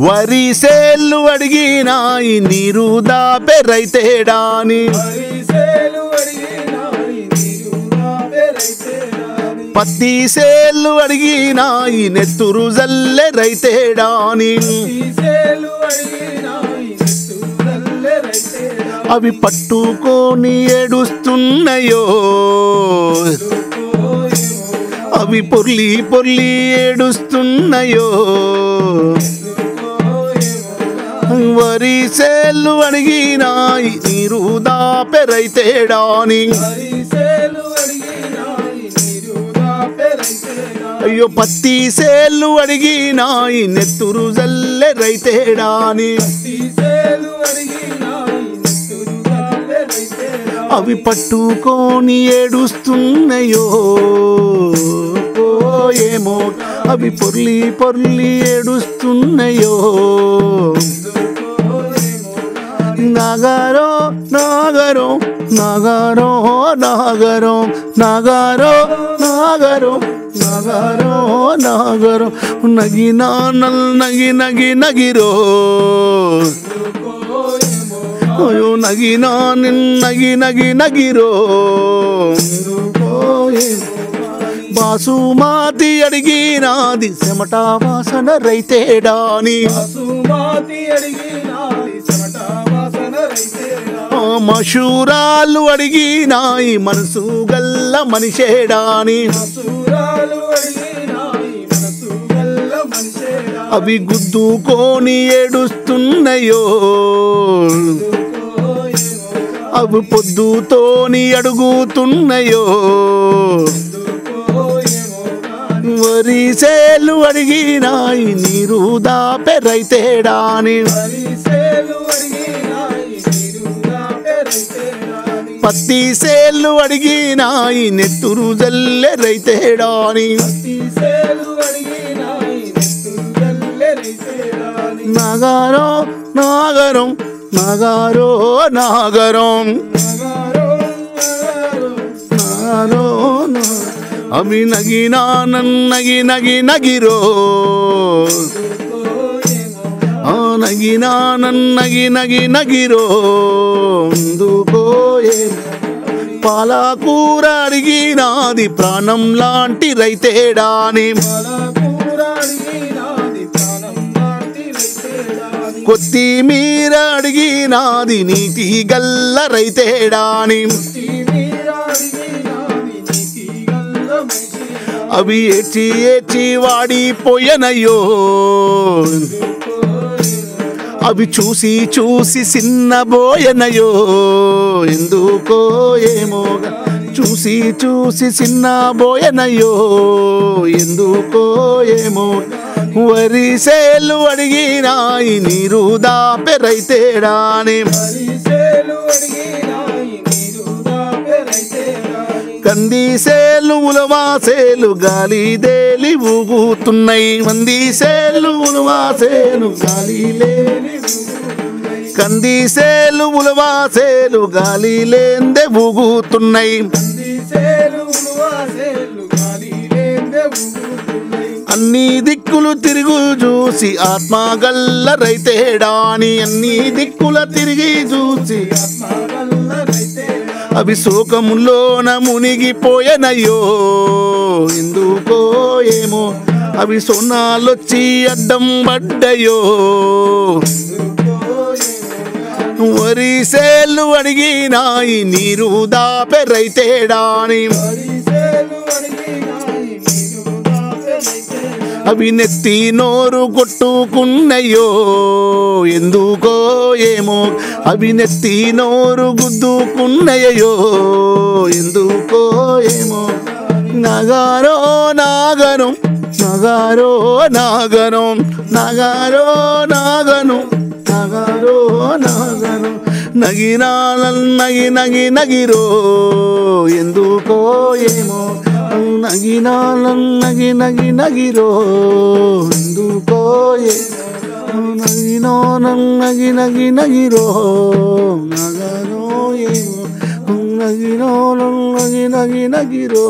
వరిసేలు అడిగినాయి నీరు దాపే రైతేడాని పత్తి సేలు అడిగినాయి నెత్తురు జల్లె రైతేడాని అవి పట్టుకొని ఏడుస్తున్నాయో అవి పొర్లి పొర్లి ఏడుస్తున్నాయో వరిసేలు అడిగినాయి నీరు దాపే రైతేడాని అయ్యో పత్తి సేలు అడిగినాయి నెత్తురు జల్లె రైతేడాని అవి పట్టుకొని ఏడుస్తున్నాయో ఏమో అవి పొర్లి పొర్లి ఏడుస్తున్నాయో నాగారో నాగరో నాగారో నాగరో నాగారో నాగరో నాగారో నాగరో నగినా నల్ నగి నగి నగిరో అయ్యో నగినా నిన్నగి నగి నగిరో బాసుమాతి అడిగినాది చెమట వాసన రైతేడాని మషూరాలు అడిగినాయి మనసు గల్ల మనిషేడాని అవి గుద్దుకొని ఏడుస్తున్నాయో అవి పొద్దుతోని అడుగుతున్నాయో వరిసేలు అడిగినాయి నీరు దాపే రైతేడాని పత్తి సేలు అడిగినాయి నెత్తురు జల్లె రైతేడాని నాగారో నాగరం నాగారో నాగరం నాగారో అవి నగినా నన్నగి నగి నగిరో నగినా నన్నగి నగి నగిరో పాలకూర అడిగినాది ప్రాణం లాంటి రైతేడాని కొత్తిమీర అడిగినాది నీటి గల్ల రైతేడాని అవి ఏచి ఏచి వాడిపోయనయ్యో అవి చూసి చూసి చిన్నబోయనయో ఎందుకో ఏమో చూసి చూసి చిన్నబోయనయో ఎందుకో ఏమో వరిసేలు అడిగినాయి నీరు దాపే రైతేడాని కందిసేలు ఉలవాసేలు గాలి దేలి ఊగుతున్నాయి మందిసేలు ఉలవాసేలు గాలి కందిసేలు ఉలవాసేలు గాలి లేందే ఊగుతున్నాయి అన్ని దిక్కులు తిరుగు చూసి ఆత్మగల్ల రైతేడాని అన్ని దిక్కుల తిరిగి చూసి అవి శోకములోన మునిగిపోయనయ్యో ఎందుకో ఏమో అవి సొన్నాలొచ్చి అడ్డం పడ్డయో వరిసేలు అడిగినాయి నీరు దాపే రైతేడాని అవి నెత్తి నోరు కొట్టుకున్నయ్యో ఎందుకో ఏమో అవి నెత్తి నోరు గుద్దుకున్నయ్యో ఎందుకో ఏమో నాగారో నాగరం నాగారో నాగరం నాగారో నాగను నాగారో నాగను నగినా నగి నగి నగిరో ఎందుకో ఏమో నగినా నగి నగి నగిరో ఎందుకో నగినో నగి నగి నగిరో నగరో ఏమో నగినో నగి నగి నగిరో